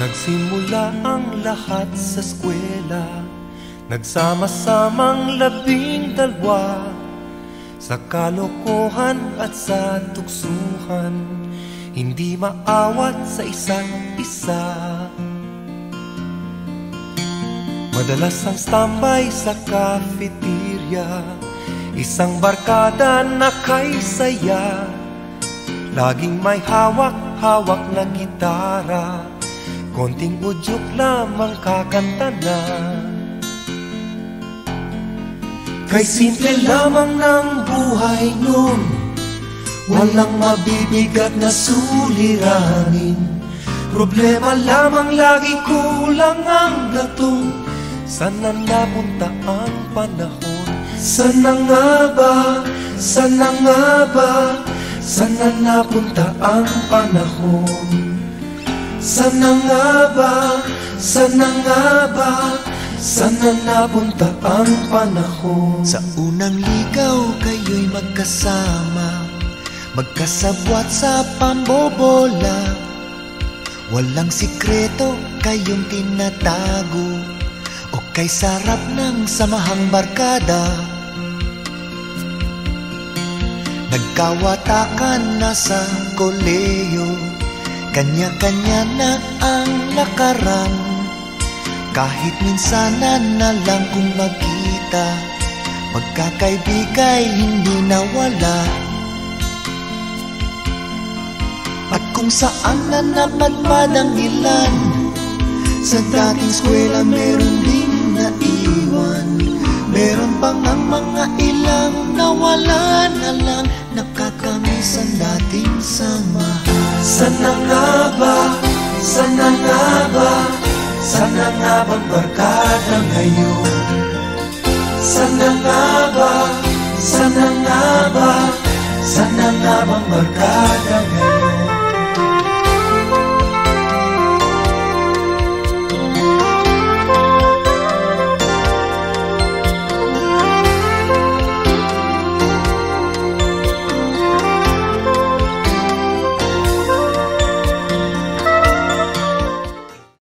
Nagsimula ang lahat sa eskwela, nagsama-samang 12 sa kalokohan at sa tuksuhan, hindi maawat sa isa't isa. Madalas ang standby sa cafeteria, isang barkada na kay saya, laging may hawak-hawak na gitara, konting udyok lamang kakanta na. Kay simple lamang ng buhay nun, walang mabibigat na suliranin. Problema lamang lagi, kulang ang gatong. Sana napunta ang panahon? Sana nga ba? Sana nga ba? Sana napunta ang panahon? Sana nga ba? Sana nga ba? Sana napunta ang panahon? Sa unang ligaw kayo'y magkasama, magkasabwat sa pambobola. Walang sikreto kayong tinatago, o kay sarap ng samahang barkada. Nagkawatakan na sa koleyo, kanya-kanya na ang lakaran. Kahit minsanan na lang kung magkita, magkakaibigay hindi nawala. At kung saan na napadpad ang ilan, sa dating eskwela meron ding naiwan. Meron pang ang mga ilang nawala na lang, nakakamiss ang dating samahan. Sana nga ba? Sana nga ba? Sana nga bang barkada ngayon? Sana nga ba? Sana nga ba? Sana nga bang barkada ngayon?